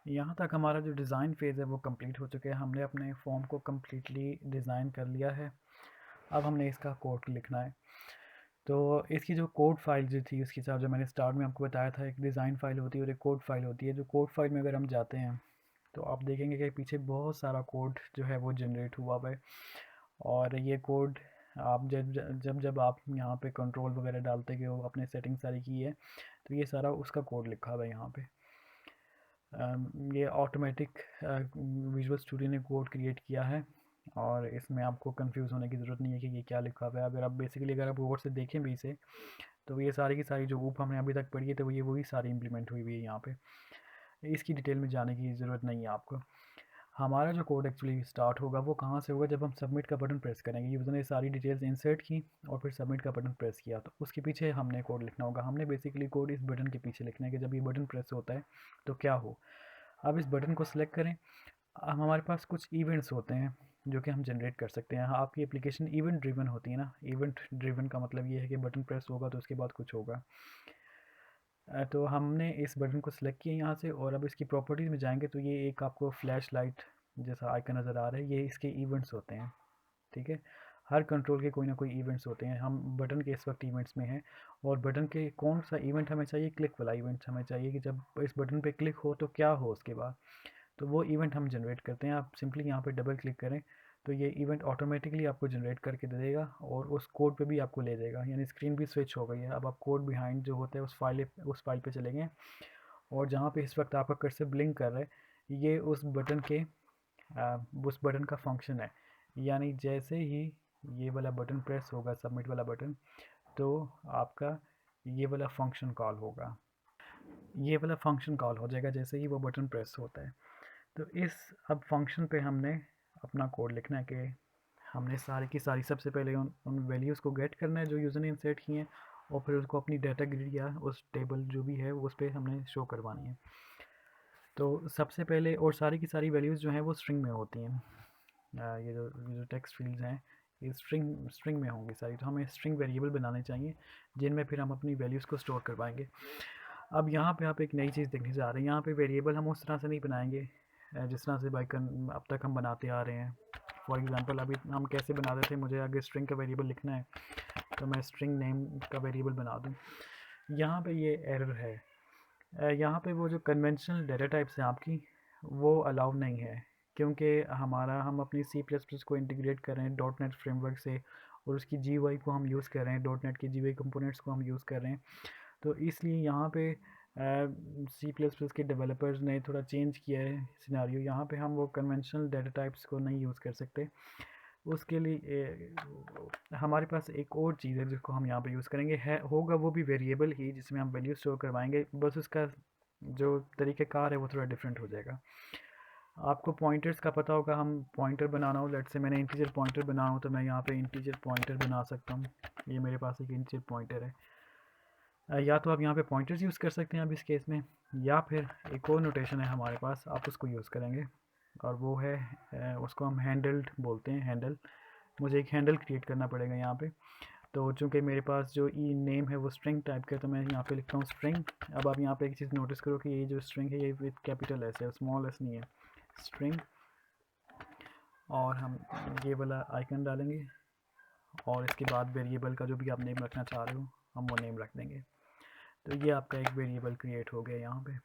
यहाँ तक हमारा जो डिज़ाइन फ़ेज़ है वो कंप्लीट हो चुका है। हमने अपने फॉर्म को कम्प्लीटली डिज़ाइन कर लिया है। अब हमने इसका कोड लिखना है। तो इसकी जो कोड फाइल जो थी उसके हिसाब से मैंने स्टार्ट में आपको बताया था, एक डिज़ाइन फ़ाइल होती है और एक कोड फाइल होती है। जो कोड फाइल में अगर हम जाते हैं तो आप देखेंगे कि पीछे बहुत सारा कोड जो है वो जनरेट हुआ हुआ है। और ये कोड आप जब जब जब आप यहाँ पे कंट्रोल वगैरह डालते कि वो अपने सेटिंग सारी की है, तो ये सारा उसका कोड लिखा हुआ है यहाँ पे। ये ऑटोमेटिक विजुअल स्टूडियो ने कोड क्रिएट किया है और इसमें आपको कंफ्यूज होने की ज़रूरत नहीं है कि ये क्या लिखा हुआ है। अगर आप बेसिकली अगर आप गौर से देखें भी इसे, तो ये सारी की सारी जो ऊप हमने अभी तक पढ़ी है तो ये वही सारी इम्प्लीमेंट हुई हुई है यहाँ पे। इसकी डिटेल में जाने की ज़रूरत नहीं है आपको। हमारा जो कोड एक्चुअली स्टार्ट होगा वो कहाँ से होगा, जब हम सबमिट का बटन प्रेस करेंगे। यूज़र ने सारी डिटेल्स इंसर्ट की और फिर सबमिट का बटन प्रेस किया, तो उसके पीछे हमने कोड लिखना होगा। हमने बेसिकली कोड इस बटन के पीछे लिखना है कि जब ये बटन प्रेस होता है तो क्या हो। अब इस बटन को सिलेक्ट करें। अब हमारे पास कुछ इवेंट्स होते हैं जो कि हम जनरेट कर सकते हैं। आपकी एप्लीकेशन इवेंट ड्रिवन होती है ना। इवेंट ड्रिवन का मतलब ये है कि बटन प्रेस होगा तो उसके बाद कुछ होगा। तो हमने इस बटन को सिलेक्ट किया यहाँ से और अब इसकी प्रॉपर्टीज़ में जाएंगे तो ये एक आपको फ्लैश लाइट जैसा आइकन नज़र आ रहा है, ये इसके इवेंट्स होते हैं। ठीक है, हर कंट्रोल के कोई ना कोई इवेंट्स होते हैं। हम बटन के इस वक्त इवेंट्स में हैं और बटन के कौन सा इवेंट हमें चाहिए, क्लिक वाला इवेंट हमें चाहिए कि जब इस बटन पे क्लिक हो तो क्या हो उसके बाद। तो वो इवेंट हम जनरेट करते हैं। आप सिंपली यहाँ पे डबल क्लिक करें तो ये इवेंट ऑटोमेटिकली आपको जनरेट करके दे देगा और उस कोड पे भी आपको ले जाएगा, यानी स्क्रीन भी स्विच हो गई है। अब आप कोड बिहाइंड जो होता है उस फाइल पे चलेंगे और जहाँ पे इस वक्त आपका कर्सर ब्लिंक कर रहा है ये उस बटन का फंक्शन है। यानी जैसे ही ये वाला बटन प्रेस होगा, सबमिट वाला बटन, तो आपका ये वाला फंक्शन कॉल होगा। ये वाला फंक्शन कॉल हो जाएगा जैसे ही वो बटन प्रेस होता है। तो इस अब फंक्शन पे हमने अपना कोड लिखना है कि हमने सारी की सारी सबसे पहले उन वैल्यूज़ को गेट करना है जो यूज़र ने इंसर्ट किए हैं और फिर उसको अपनी डाटा ग्रिड या उस टेबल जो भी है उस पर हमने शो करवानी है। तो सबसे पहले और सारी की सारी वैल्यूज़ जो हैं वो स्ट्रिंग में होती हैं। ये जो टेक्स्ट फील्ड्स हैं ये स्ट्रिंग स्ट्रिंग में होंगी सारी। तो हमें स्ट्रिंग वेरिएबल बनाने चाहिए जिनमें फिर हम अपनी वैल्यूज़ को स्टोर करवाएंगे। अब यहाँ पे आप एक नई चीज़ देखने जा रहे हैं। यहाँ पे वेरिएबल हम उस तरह से नहीं बनाएंगे जिस तरह से अब तक हम बनाते आ रहे हैं। फॉर एग्ज़ाम्पल अभी हम कैसे बनाते थे, मुझे अगर स्ट्रिंग का वेरिएबल लिखना है तो मैं स्ट्रिंग नेम का वेरिएबल बना दूँ। यहाँ पे ये एरर है। यहाँ पे वो जो कन्वेंशनल डेटा टाइप्स हैं आपकी वो अलाउ नहीं है, क्योंकि हम अपनी सी प्लस प्लस को इंटीग्रेट कर रहे हैं डॉट नेट फ्रेमवर्क से और उसकी जी वाई को हम यूज़ कर रहे हैं, डॉट नेट की जी वाई कंपोनेंट्स को हम यूज़ कर रहे हैं। तो इसलिए यहाँ पे सी प्लस प्लस के डेवलपर्स ने थोड़ा चेंज किया है सिनारियो। यहाँ पे हम वो कन्वेंशनल डेटा टाइप्स को नहीं यूज़ कर सकते। उसके लिए हमारे पास एक और चीज़ है जिसको हम यहाँ पे यूज़ करेंगे, है होगा वो भी वेरिएबल ही जिसमें हम वैल्यू स्टोर करवाएंगे, बस उसका जो तरीक़ेकार है वो थोड़ा डिफरेंट हो जाएगा। आपको पॉइंटर्स का पता होगा, हम पॉइंटर बनाना हो, लेट्स से मैंने इंटीजर पॉइंटर बनाना हो तो मैं यहाँ पे इंटीजर पॉइंटर बना सकता हूँ। ये मेरे पास एक इंटीजर पॉइंटर है। या तो आप यहाँ पे पॉइंटर्स यूज़ कर सकते हैं अब इस केस में, या फिर एक और नोटेशन है हमारे पास, आप उसको यूज़ करेंगे और वो है उसको हम हैंडल्ड बोलते हैं, हैंडल। मुझे एक हैंडल क्रिएट करना पड़ेगा यहाँ पे। तो चूँकि मेरे पास जो ई नेम है वो स्ट्रिंग टाइप का है तो मैं यहाँ पे लिखता हूँ स्ट्रिंग। अब आप यहाँ पे एक चीज़ नोटिस करो कि ये जो स्ट्रिंग है ये विद कैपिटल एस है, स्मॉल एस नहीं है, स्ट्रिंग। और हम ये वाला आइकन डालेंगे और इसके बाद वेरिएबल का जो भी आप नेम रखना चाह रहे हो हम वो नेम रख देंगे। तो ये आपका एक वेरिएबल क्रिएट हो गया यहाँ पे।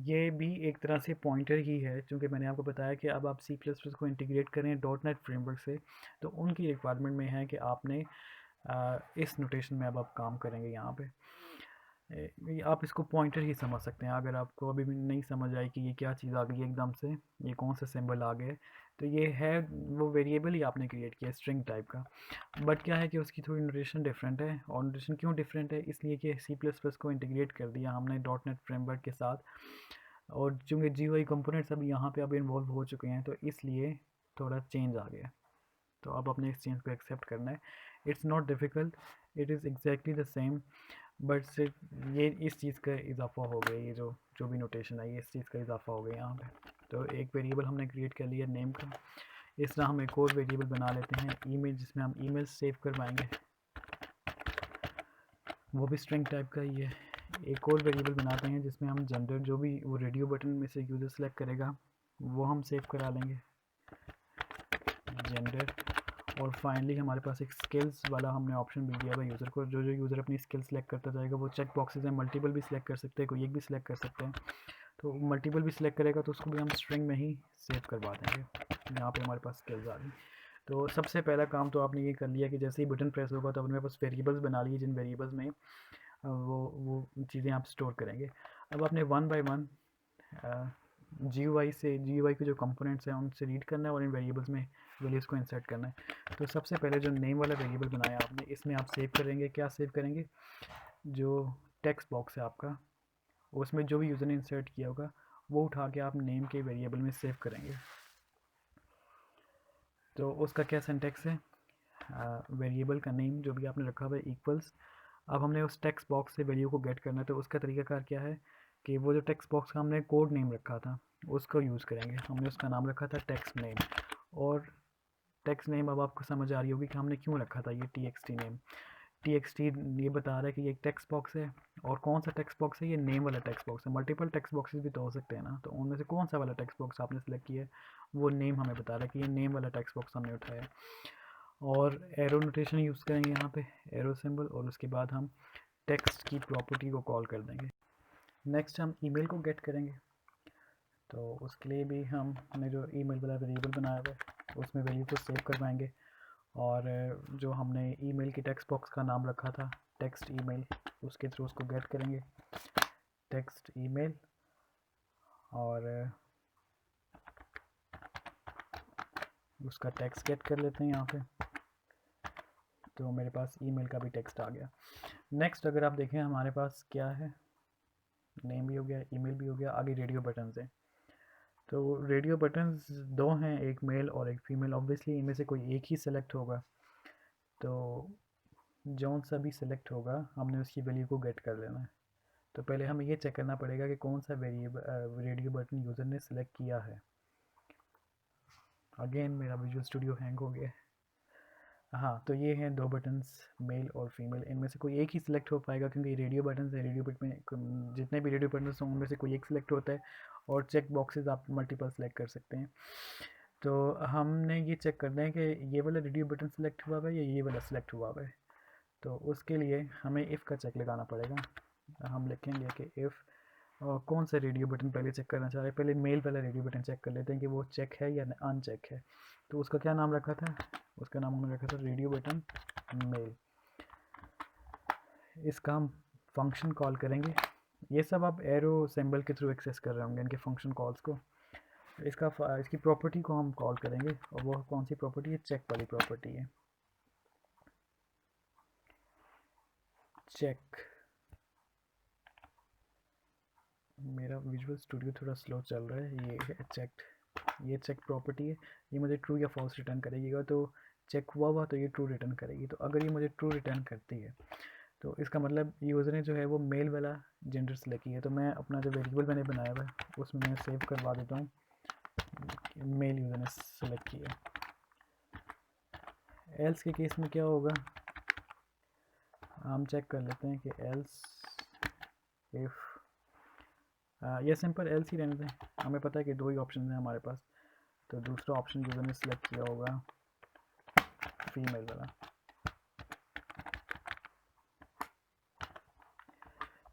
ये भी एक तरह से पॉइंटर ही है, क्योंकि मैंने आपको बताया कि अब आप सी प्लस प्लस को इंटीग्रेट करें डॉट नेट फ्रेमवर्क से, तो उनकी रिक्वायरमेंट में है कि आपने इस नोटेशन में अब आप काम करेंगे यहाँ पे। आप इसको पॉइंटर ही समझ सकते हैं। अगर आपको अभी भी नहीं समझ आई कि ये क्या चीज़ आ गई एकदम से, ये कौन सा सिंबल आ गया, तो ये है वो वेरिएबल ही आपने क्रिएट किया स्ट्रिंग टाइप का। बट क्या है कि उसकी थोड़ी नोटेशन डिफरेंट है। और नोटेशन क्यों डिफरेंट है, इसलिए कि सी प्लस प्लस को इंटीग्रेट कर दिया हमने डॉट नेट फ्रेमवर्क के साथ, और चूँकि जी वाई कंपोनेंट्स अभी यहाँ पे अब इन्वॉल्व हो चुके हैं तो इसलिए थोड़ा चेंज आ गया। तो अब अपने इस चेंज को एक्सेप्ट करना है। It's not difficult, it is exactly the same, but सिर्फ ये इस चीज़ का इजाफा हो गया, ये जो जो भी नोटेशन आई है इस चीज़ का इजाफा हो गया यहाँ पे। तो एक वेरिएबल हमने क्रिएट कर लिया नेम का। इस तरह हम एक और वेरिएबल बना लेते हैं ईमेल, जिसमें हम ईमेल सेव करवाएंगे, वो भी स्ट्रिंग टाइप का ही है। एक और वेरिएबल बनाते हैं जिसमें हम जेंडर, जो भी वो रेडियो बटन में से यूज़र सेलेक्ट करेगा वो हम सेव करा लेंगे, जेंडर। और फाइनली हमारे पास एक स्किल्स वाला हमने ऑप्शन भी दिया हुआ यूज़र को, जो यूज़र अपनी स्किल सेलेक्ट करता जाएगा वो चेक बॉक्सेस हैं, मल्टीपल भी सिलेक्ट कर सकते हैं, कोई एक भी सिलेक्ट कर सकते हैं। तो मल्टीपल भी सिलेक्ट करेगा तो उसको भी हम स्ट्रिंग में ही सेव करवा देंगे। यहाँ पे हमारे पास स्किल्स आ गई। तो सबसे पहला काम तो आपने ये कर लिया कि जैसे ही बटन प्रेस होगा तो अपने पास वेरिएबल्स बना लिए, जिन वेरिएबल्स में वो चीज़ें आप स्टोर करेंगे। अब आपने वन बाय वन GUI के जो कंपोनेंट्स हैं उनसे रीड करना है और इन वेरिएबल्स में वैल्यूज़ को इंसर्ट करना है। तो सबसे पहले जो नेम वाला वेरिएबल बनाया आपने, इसमें आप सेव करेंगे, क्या सेव करेंगे, जो टेक्स्ट बॉक्स है आपका उसमें जो भी यूज़र ने इंसर्ट किया होगा वो उठा के आप नेम के वेरिएबल में सेव करेंगे। तो उसका क्या सिंटैक्स है, वेरिएबल का नेम जो भी आपने रखा हुआ है इक्वल्स, अब हमने उस टेक्स्ट बॉक्स से वैल्यू को गेट करना है। तो उसका तरीकाकार क्या है कि वो जो टेक्स्ट बॉक्स का हमने कोड नेम रखा था उसको यूज़ करेंगे। हमने उसका नाम रखा था टेक्स्ट नेम, और टेक्स्ट नेम अब आपको समझ आ रही होगी कि हमने क्यों रखा था ये TXT नेम। TXT ये बता रहा है कि ये एक टेक्स्ट बॉक्स है, और कौन सा टेक्स्ट बॉक्स है, ये नेम वाला टेक्स्ट बॉक्स है। मल्टीपल टेक्स्ट बॉक्सेस भी तो हो सकते हैं ना, तो उनमें से कौन सा वाला टेक्स्ट बॉक्स आपने सेलेक्ट किया है, वो नेम हमें बता रहा है कि ये नेम वाला टेक्स्ट बॉक्स हमने उठाया। और एरो नोटेशन यूज़ करेंगे यहाँ पे, एरो सिंबल, और उसके बाद हम टेक्स्ट की प्रॉपर्टी को कॉल कर देंगे। नेक्स्ट हम ईमेल को गेट करेंगे। तो उसके लिए भी हमने जो ईमेल वाला वेरिएबल बनाया हुआ है उसमें वैल्यू को सेव करवाएंगे, और जो हमने ईमेल की टेक्स्ट बॉक्स का नाम रखा था टेक्स्ट ईमेल, उसके थ्रू उसको गेट करेंगे, टेक्स्ट ईमेल। और उसका टेक्स्ट गेट कर लेते हैं यहाँ पे, तो मेरे पास ईमेल का भी टेक्स्ट आ गया। नेक्स्ट अगर आप देखें हमारे पास क्या है, नेम भी हो गया, ईमेल भी हो गया, आगे रेडियो बटन्स हैं। तो रेडियो बटन्स दो हैं, एक मेल और एक फीमेल। ऑब्वियसली इनमें से कोई एक ही सेलेक्ट होगा, तो जौन सा भी सिलेक्ट होगा हमने उसकी वैल्यू को गेट कर लेना है। तो पहले हमें ये चेक करना पड़ेगा कि कौन सा वेरिएबल रेडियो बटन यूज़र ने सेलेक्ट किया है। अगेन मेरा विजुअल स्टूडियो हैंग हो गया। हाँ, तो ये हैं दो बटन्स, मेल और फीमेल। इनमें से कोई एक ही सिलेक्ट हो पाएगा क्योंकि रेडियो बटन्स है, रेडियो बटन में जितने भी रेडियो बटन्स हों उनमें से कोई एक सिलेक्ट होता है, और चेक बॉक्सेस आप मल्टीपल सेलेक्ट कर सकते हैं। तो हमने ये चेक करना है कि ये वाला रेडियो बटन सेलेक्ट हुआ है या ये वाला सेलेक्ट हुआ है। तो उसके लिए हमें इफ़ का चेक लगाना पड़ेगा। हम लिखेंगे कि इफ़, और कौन सा रेडियो बटन पहले चेक करना चाह रहे हैं, पहले मेल वाला रेडियो बटन चेक कर लेते हैं कि वो चेक है या अनचेक है। तो उसका क्या नाम रखा था, उसका नाम हमने रखा था रेडियो बटन मेल। इसका हम फंक्शन कॉल करेंगे। ये सब आप एरो सिंबल के थ्रू एक्सेस कर रहे होंगे इनके फंक्शन कॉल्स को। इसकी प्रॉपर्टी को हम कॉल करेंगे, और वो कौन सी प्रॉपर्टी है, चेक वाली प्रॉपर्टी है, चेक। मेरा विजुअल स्टूडियो थोड़ा स्लो चल रहा है। ये है चेक, ये चेक प्रॉपर्टी है, ये मुझे ट्रू या फॉल्स रिटर्न करेगी। तो चेक हुआ तो ये ट्रू रिटर्न करेगी। तो अगर ये मुझे ट्रू रिटर्न करती है तो इसका मतलब यूज़र ने जो है वो मेल वाला जेंडर सेलेक्ट किया है। तो मैं अपना जो वेरिएबल मैंने बनाया हुआ है उसमें मैं सेव करवा देता हूँ मेल यूज़र ने सेलेक्ट किया। एल्स के केस में क्या होगा, हम चेक कर लेते हैं कि एल्स इफ़, ये सिंपल एल्स ही रहने दें। हमें पता है कि दो ही ऑप्शन हैं हमारे पास। तो दूसरा ऑप्शन यूज़र ने सेलेक्ट किया होगा फीमेल वाला।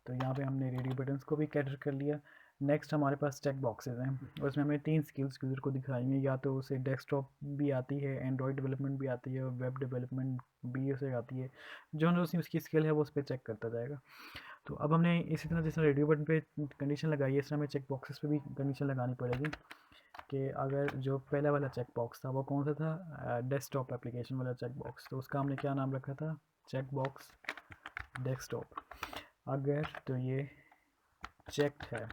तो यहाँ पे हमने रेडियो बटन्स को भी कैटर कर लिया। नेक्स्ट हमारे पास चेक बॉक्सेस हैं, उसमें हमें 3 स्किल्स यूज़र को दिखाएंगे। या तो उसे डेस्कटॉप भी आती है, एंड्रॉयड डेवलपमेंट भी आती है, और वेब डेवलपमेंट भी उसे आती है। जो उसकी स्किल है वो उस पर चेक करता जाएगा। तो अब हमने इसी तरह जैसे रेडियो बटन पे कंडीशन लगाई है, इस तरह हमें चेक बॉक्सेस पे भी कंडीशन लगानी पड़ेगी कि अगर जो पहला वाला चेक बॉक्स था वो कौन सा था, डेस्कटॉप एप्लीकेशन वाला चेक बॉक्स। तो उसका हमने क्या नाम रखा था, चेक बॉक्स डेस्कटॉप। अगर तो ये चेक है,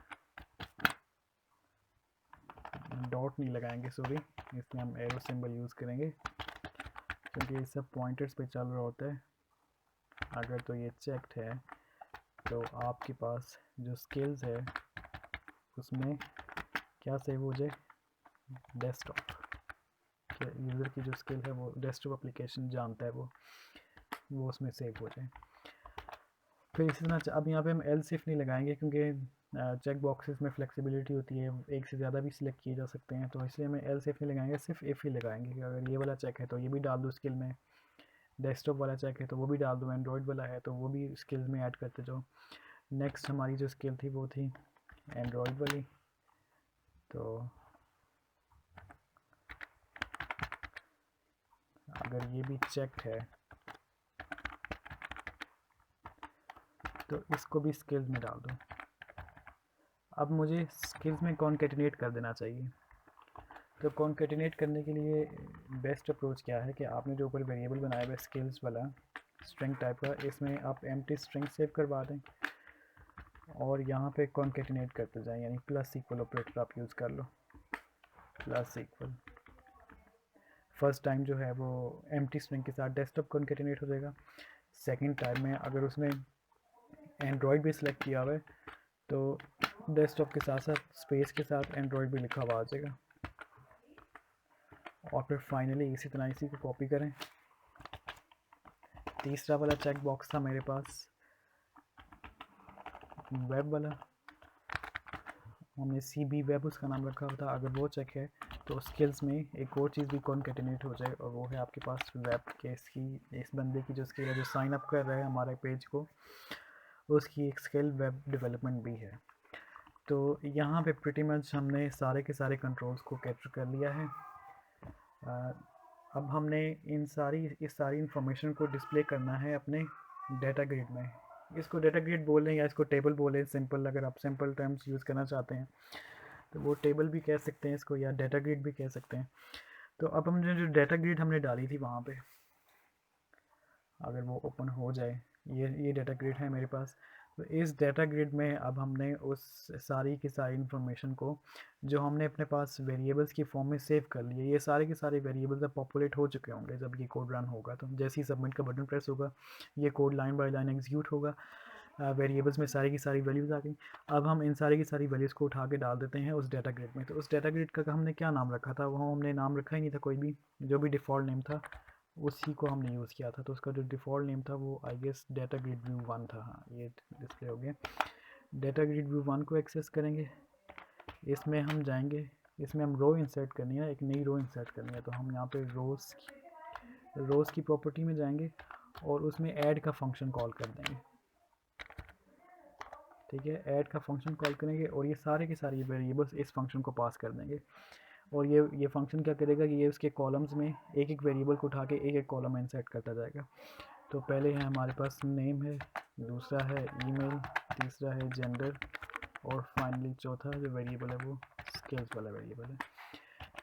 डॉट नहीं लगाएंगे सॉरी, इसमें हम एरो सिंबल यूज़ करेंगे क्योंकि ये सब पॉइंटर्स पे चल रहा होता है। अगर तो ये चेक्ड है तो आपके पास जो स्किल्स है उसमें क्या सेव हो जाए, डेस्कटॉप। यूज़र की जो स्किल है वो डेस्कटॉप एप्लीकेशन जानता है, वो उसमें सेव हो जाए। फिर इसी तरह अब यहाँ पे हम एल्स इफ नहीं लगाएंगे क्योंकि चेक बॉक्सेस में फ्लेक्सिबिलिटी होती है, एक से ज़्यादा भी सिलेक्ट किए जा सकते हैं, तो इसलिए हमें एल्स इफ नहीं लगाएंगे, सिर्फ इफ़ ही लगाएंगे कि अगर ये वाला चेक है तो ये भी डाल दो स्किल में, डेस्कटॉप वाला चेक है तो वो भी डाल दो, एंड्रॉयड वाला है तो वो भी स्किल्स में ऐड करते जाओ। नेक्स्ट हमारी जो स्किल थी वो थी एंड्रॉयड वाली, तो अगर ये भी चेक है तो इसको भी स्किल्स में डाल दो। अब मुझे स्किल्स में कॉन्केटिनेट कर देना चाहिए, तो कॉन्केटिनेट करने के लिए बेस्ट अप्रोच क्या है कि आपने जो ऊपर वेरिएबल बनाया हुआ है स्किल्स वाला स्ट्रिंग टाइप का, इसमें आप एम्प्टी स्ट्रिंग सेव करवा दें और यहाँ पे कॉन्केटिनेट करते जाएं, यानी प्लस इक्वल ऑपरेटर आप यूज़ कर लो। प्लस इक्वल फर्स्ट टाइम जो है वो एम्प्टी स्ट्रिंग के साथ डेस्कटॉप कॉन्केटिनेट हो जाएगा, सेकंड टाइम में अगर उसने एंड्रॉयड भी सिलेक्ट किया हुआ है तो डेस्कटॉप के साथ साथ स्पेस के साथ एंड्रॉयड भी लिखा हुआ आ जाएगा। और फिर फाइनली इसी तरह इसी को कॉपी करें। तीसरा वाला चेक बॉक्स था मेरे पास वेब वाला, हमने सी बी वेब उसका नाम रखा हुआ था, अगर वो चेक है तो स्किल्स में एक और चीज़ भी कॉन्केटिनेट हो जाए और वो है आपके पास वेब के इस बंदे की जो स्किल है जो साइन अप कर रहा है हमारे पेज को, उसकी एक स्किल वेब डेवलपमेंट भी है। तो यहाँ पे प्रिटी मच हमने सारे के सारे कंट्रोल्स को कैप्चर कर लिया है। अब हमने इस सारी इन्फॉर्मेशन को डिस्प्ले करना है अपने डाटा ग्रिड में। इसको डाटा ग्रिड बोलें या इसको टेबल बोलें, सिंपल अगर आप सिंपल टर्म्स यूज़ करना चाहते हैं तो वो टेबल भी कह सकते हैं इसको या डाटा ग्रिड भी कह सकते हैं। तो अब हमने जो डाटा ग्रिड हमने डाली थी वहाँ पे अगर वो ओपन हो जाए, ये डाटा ग्रिड है मेरे पास, तो इस डाटा ग्रिड में अब हमने उस सारी की सारी इन्फॉर्मेशन को जो हमने अपने पास वेरिएबल्स की फॉर्म में सेव कर लिए, ये सारे के सारे वेरिएबल्स अब पॉपुलेट हो चुके होंगे जब ये कोड रन होगा। तो जैसे ही सबमिट का बटन प्रेस होगा ये code line by line execute होगा, वेरिएबल्स में सारी की सारी वैल्यूज़ आ गई। अब हम इन सारी की सारी वैल्यूज़ को उठा के डाल देते हैं उस डाटा ग्रिड में। तो उस डाटा ग्रिड का हमने क्या नाम रखा था, वो हमने नाम रखा ही नहीं था कोई भी, जो भी डिफ़ॉल्ट नेम था उसी को हमने यूज़ किया था। तो उसका जो डिफ़ॉल्ट नेम था वो I guess data grid view 1 था। हाँ ये डिस्प्ले हो गया। डाटा ग्रिड व्यू 1 को एक्सेस करेंगे, इसमें हम जाएंगे, इसमें हम रो इंसर्ट करनी है, एक नई रो इंसर्ट करनी है। तो हम यहाँ पे रोज़ की प्रॉपर्टी में जाएंगे और उसमें ऐड का फंक्शन कॉल कर देंगे। ठीक है, ऐड का फंक्शन कॉल करेंगे और ये सारे के सारे वेरिएबल्स इस फंक्शन को पास कर देंगे। और ये फंक्शन क्या करेगा कि ये उसके कॉलम्स में एक एक वेरिएबल को उठा के एक एक कॉलम में इंसर्ट करता जाएगा। तो पहले है हमारे पास नेम है, दूसरा है ईमेल, तीसरा है जेंडर और फाइनली चौथा जो वेरिएबल है वो स्किल्स वाला वेरिएबल है।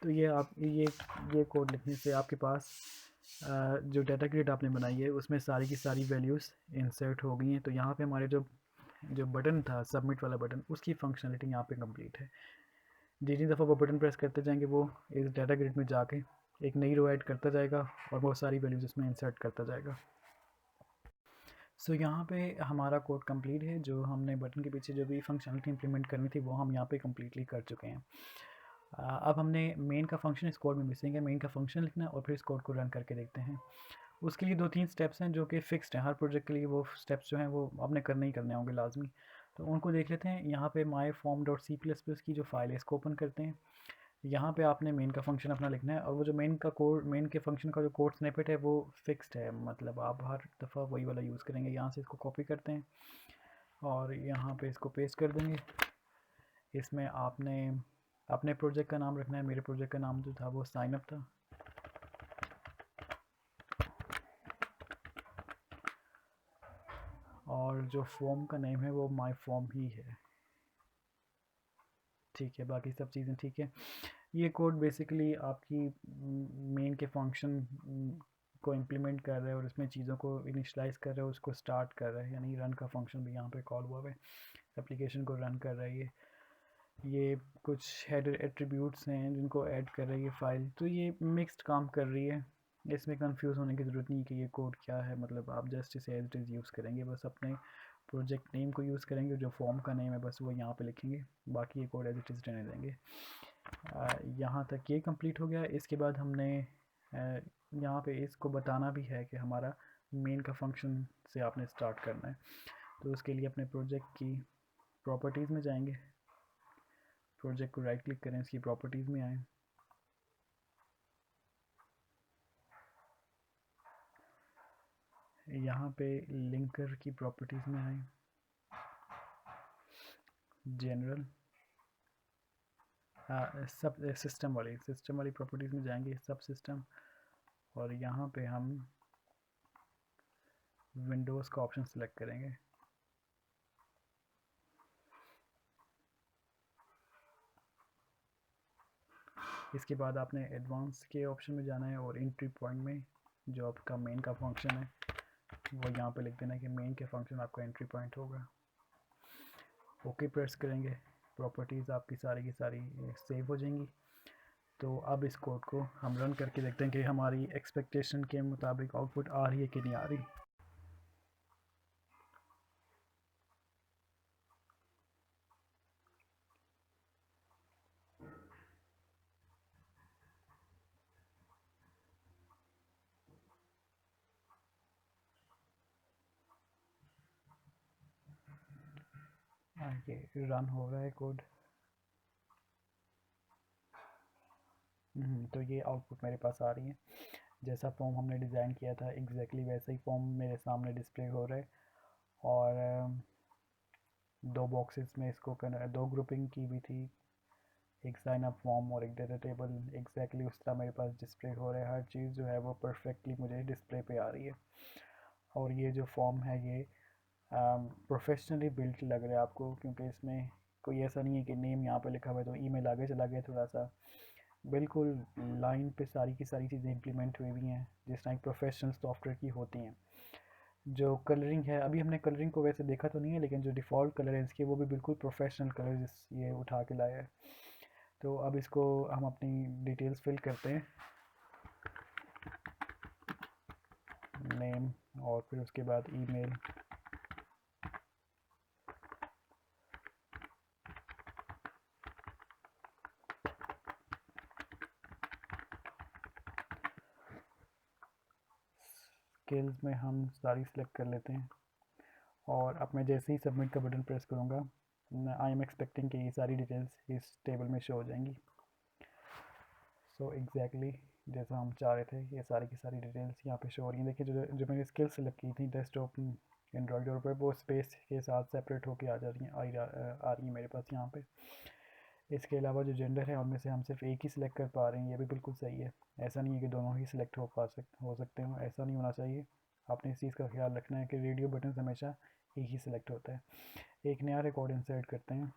तो ये आप ये कोड लिखने से आपके पास जो डाटा ग्रिड आपने बनाई है उसमें सारी की सारी वैल्यूज़ इंसर्ट हो गई हैं। तो यहाँ पे हमारे जो बटन था सबमिट वाला बटन, उसकी फंक्शनलिटी यहाँ पे कंप्लीट है। जितनी दफ़ा वो बटन प्रेस करते जाएंगे वो इस डाटा ग्रिड में जाके एक नई रो ऐड करता जाएगा और बहुत सारी वैल्यूज़ इसमें इंसर्ट करता जाएगा। सो यहाँ पे हमारा कोड कंप्लीट है, जो हमने बटन के पीछे जो भी फंक्शनलिटी इंप्लीमेंट करनी थी वो हम यहाँ पे कम्प्लीटली कर चुके हैं। अब हमने मेन का फंक्शन इस कोड में मिसिंग है, मेन का फंक्शन लिखना है और फिर इस कोड को रन करके देखते हैं। उसके लिए 2-3 स्टेप्स हैं जो कि फ़िक्स्ड हैं, हर प्रोजेक्ट के लिए वो स्टेप्स जो हैं वो आपने करने ही करने होंगे लाजमी। तो उनको देख लेते हैं। यहाँ पे myform.c++ की जो फाइल है इसको ओपन करते हैं। यहाँ पे आपने मेन का फंक्शन अपना लिखना है और वो जो मेन के फंक्शन का जो कोड स्निपेट है वो फिक्स्ड है, मतलब आप हर दफ़ा वही वाला यूज़ करेंगे। यहाँ से इसको कॉपी करते हैं और यहाँ पे इसको पेस्ट कर देंगे। इसमें आपने अपने प्रोजेक्ट का नाम रखना है, मेरे प्रोजेक्ट का नाम जो था वो साइन अप था। और जो फॉर्म का नेम है वो माई फॉर्म ही है। ठीक है, बाकी सब चीज़ें ठीक है। ये कोड बेसिकली आपकी मेन के फंक्शन को इम्प्लीमेंट कर रहा है और इसमें चीज़ों को इनिशलाइज कर रहा है, उसको स्टार्ट कर रहा है, यानी रन का फंक्शन भी यहाँ पे कॉल हुआ है, एप्लीकेशन को रन कर रहा है। ये कुछ हेडर एट्रीब्यूट्स हैं जिनको ऐड कर रही है फाइल। तो ये मिक्स्ड काम कर रही है, इसमें कंफ्यूज होने की ज़रूरत नहीं कि ये कोड क्या है, मतलब आप जस्ट इसे एज इट इज़ यूज़ करेंगे, बस अपने प्रोजेक्ट नेम को यूज़ करेंगे, जो फॉर्म का नेम है बस वो यहाँ पे लिखेंगे, बाकी ये कोड एज इट इज़ रहने देंगे। यहाँ तक ये कंप्लीट हो गया। इसके बाद हमने यहाँ पे इसको बताना भी है कि हमारा मेन का फंक्शन से आपने स्टार्ट करना है। तो उसके लिए अपने प्रोजेक्ट की प्रॉपर्टीज़ में जाएंगे, प्रोजेक्ट को राइट क्लिक करें, इसकी प्रॉपर्टीज़ में आएँ, यहाँ पे लिंकर की प्रॉपर्टीज़ में आएँ, जनरल सब सिस्टम वाली प्रॉपर्टीज़ में जाएंगे, सब सिस्टम, और यहाँ पे हम विंडोज़ का ऑप्शन सेलेक्ट करेंगे। इसके बाद आपने एडवांस के ऑप्शन में जाना है और एंट्री पॉइंट में जो आपका मेन का फंक्शन है वो यहाँ पे लिख देना है कि मेन के फंक्शन आपका एंट्री पॉइंट होगा। ओके प्रेस करेंगे, प्रॉपर्टीज़ आपकी सारी की सारी सेव हो जाएंगी। तो अब इस कोड को हम रन करके देखते हैं कि हमारी एक्सपेक्टेशन के मुताबिक आउटपुट आ रही है कि नहीं आ रही। ये रन हो रहा है कोड। तो ये आउटपुट मेरे पास आ रही है, जैसा फॉर्म हमने डिज़ाइन किया था एग्जैक्टली वैसा ही फॉर्म मेरे सामने डिस्प्ले हो रहा है। और दो बॉक्सेस में इसको दो ग्रुपिंग की भी थी, एक साइन अप फॉर्म और एक डेटा टेबल, एग्जैक्टली उस तरह मेरे पास डिस्प्ले हो रहा है। हर चीज़ जो है वो परफेक्टली मुझे डिस्प्ले पे आ रही है। और ये जो फॉर्म है ये प्रोफेशनली बिल्ट लग रहा है आपको, क्योंकि इसमें कोई ऐसा नहीं है कि नेम यहाँ पे लिखा हुआ है तो ईमेल आगे चला गया थोड़ा सा। बिल्कुल लाइन पे सारी की सारी चीज़ें इम्प्लीमेंट हुई हुई हैं जिस तरह प्रोफेशनल सॉफ्टवेयर की होती हैं। जो कलरिंग है, अभी हमने कलरिंग को वैसे देखा तो नहीं है, लेकिन जो डिफ़ॉल्ट कलर है इसके वो भी बिल्कुल प्रोफेशनल कलर ये उठा के लाया है। तो अब इसको हम अपनी डिटेल्स फिल करते हैं, नेम और फिर उसके बाद ईमेल, स्किल्स में हम सारी सिलेक्ट कर लेते हैं। और अब मैं जैसे ही सबमिट का बटन प्रेस करूँगा आई एम एक्सपेक्टिंग कि ये सारी डिटेल्स इस टेबल में शो हो जाएंगी। सो एग्जैक्टली जैसा हम चाह रहे थे ये सारी की सारी डिटेल्स यहाँ पे शो हो रही हैं। देखिए जो मैंने स्किल सेलेक्ट की थी डेस्कटॉप एंड्रॉयड और वो स्पेस के साथ सेपरेट होकर आ जा रही हैं, आ रही हैं मेरे पास यहाँ पे। इसके अलावा जो जेंडर है उनमें से हम सिर्फ एक ही सिलेक्ट कर पा रहे हैं, ये भी बिल्कुल सही है। ऐसा नहीं है कि दोनों ही सिलेक्ट हो सकते हो, ऐसा नहीं होना चाहिए। आपने इस चीज़ का ख्याल रखना है कि रेडियो बटन हमेशा एक ही सिलेक्ट होता है। एक नया रिकॉर्ड इंसर्ट करते हैं।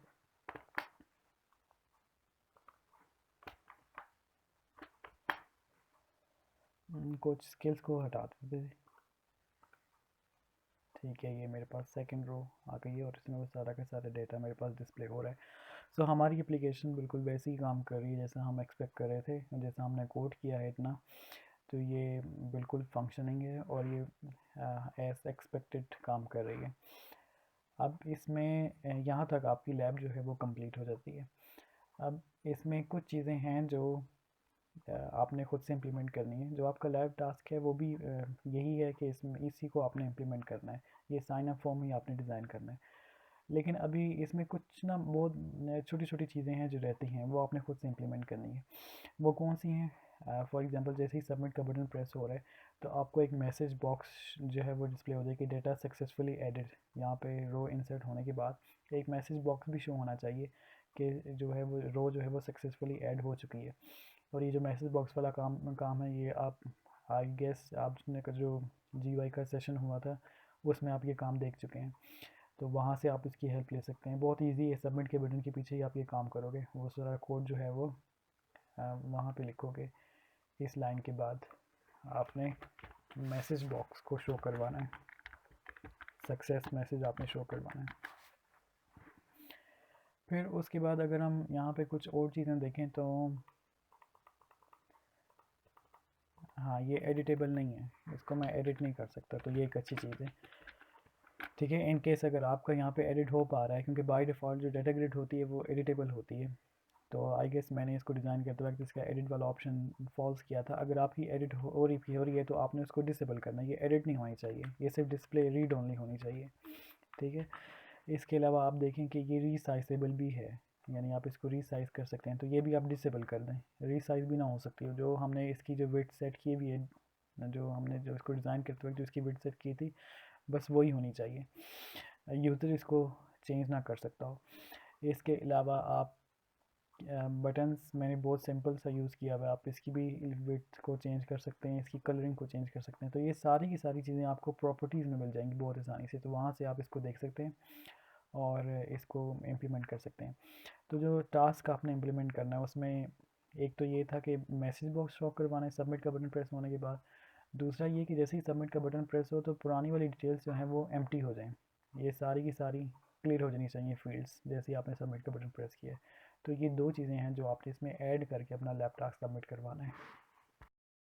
कुछ स्किल्स को हटा देते हैं। ठीक है, ये मेरे पास सेकंड रो आ गई है और इसमें वो सारा का सारा डेटा मेरे पास डिस्प्ले हो रहा है। सो हमारी एप्लीकेशन बिल्कुल वैसे ही काम कर रही है जैसा हम एक्सपेक्ट कर रहे थे, जैसा हमने कोड किया है इतना। तो ये बिल्कुल फंक्शनिंग है और ये एज एक्सपेक्टेड काम कर रही है। अब इसमें यहाँ तक आपकी लैब जो है वो कंप्लीट हो जाती है। अब इसमें कुछ चीज़ें हैं जो आपने खुद से इम्प्लीमेंट करनी है। जो आपका लैब टास्क है वो भी यही है कि इसमें इसी को आपने इम्प्लीमेंट करना है, ये साइन अप फॉर्म ही आपने डिज़ाइन करना है। लेकिन अभी इसमें कुछ ना बहुत छोटी छोटी चीज़ें हैं जो रहती हैं, वो आपने खुद से इम्प्लीमेंट करनी है। वो कौन सी हैं? फॉर एग्जांपल जैसे ही सबमिट का बटन प्रेस हो रहा है तो आपको एक मैसेज बॉक्स जो है वो डिस्प्ले हो जाएगी, डेटा सक्सेसफुली एडिड। यहाँ पे रो इंसर्ट होने के बाद एक मैसेज बॉक्स भी शो होना चाहिए कि जो है वो रो जो है वो सक्सेसफुली ऐड हो चुकी है। और ये जो मैसेज बॉक्स वाला काम है ये आप आई गेस आपने का जो GUI का सेशन हुआ था उसमें आप ये काम देख चुके हैं, तो वहाँ से आप इसकी हेल्प ले सकते हैं। बहुत इजी है, सबमिट के बटन के पीछे ही आप ये काम करोगे। वो सारा कोड जो है वो वहाँ पे लिखोगे। इस लाइन के बाद आपने मैसेज बॉक्स को शो करवाना है, सक्सेस मैसेज आपने शो करवाना है। फिर उसके बाद अगर हम यहाँ पे कुछ और चीज़ें देखें तो हाँ, ये एडिटेबल नहीं है, इसको मैं एडिट नहीं कर सकता, तो ये एक अच्छी चीज़ है। ठीक है, इन केस अगर आपका यहाँ पे एडिट हो पा रहा है, क्योंकि बाय डिफ़ॉल्ट जो डाटा ग्रिड होती है वो एडिटेबल होती है, तो आई गेस मैंने इसको डिज़ाइन करते वक्त इसका एडिट वाला ऑप्शन फॉल्स किया था। अगर आपकी एडिट हो रही है तो आपने उसको डिसेबल करना है, ये एडिट नहीं होनी चाहिए, ये सिर्फ डिस्प्ले रीड ओनली होनी चाहिए। ठीक है। इसके अलावा आप देखें कि ये रीसाइजेबल भी है, यानी आप इसको रीसाइज कर सकते हैं, तो ये भी आप डिसेबल कर दें। रीसाइज भी ना हो सकती है, जो हमने इसकी जो विड्थ सेट की हुई है, जो हमने जो इसको डिज़ाइन करते वक्त जो इसकी विड्थ सेट की थी, बस वही होनी चाहिए, यूज़र इसको चेंज ना कर सकता हो। इसके अलावा आप बटन्स मैंने बहुत सिंपल सा यूज़ किया हुआ है, आप इसकी भी विड्थ को चेंज कर सकते हैं, इसकी कलरिंग को चेंज कर सकते हैं। तो ये सारी की सारी चीज़ें आपको प्रॉपर्टीज़ में मिल जाएंगी बहुत आसानी से, तो वहाँ से आप इसको देख सकते हैं और इसको इम्प्लीमेंट कर सकते हैं। तो जो टास्क आपने इम्प्लीमेंट करना है उसमें एक तो ये था कि मैसेज बॉक्स शो करवाना है सबमिट का बटन प्रेस होने के बाद। दूसरा ये कि जैसे ही सबमिट का बटन प्रेस हो तो पुरानी वाली डिटेल्स जो हैं वो एम्प्टी हो जाएं, ये सारी की सारी क्लियर हो जानी चाहिए फील्ड्स, जैसे ही आपने सबमिट का बटन प्रेस किया है। तो ये दो चीज़ें हैं जो आपने इसमें ऐड करके अपना लैब टास्क सबमिट करवाना है।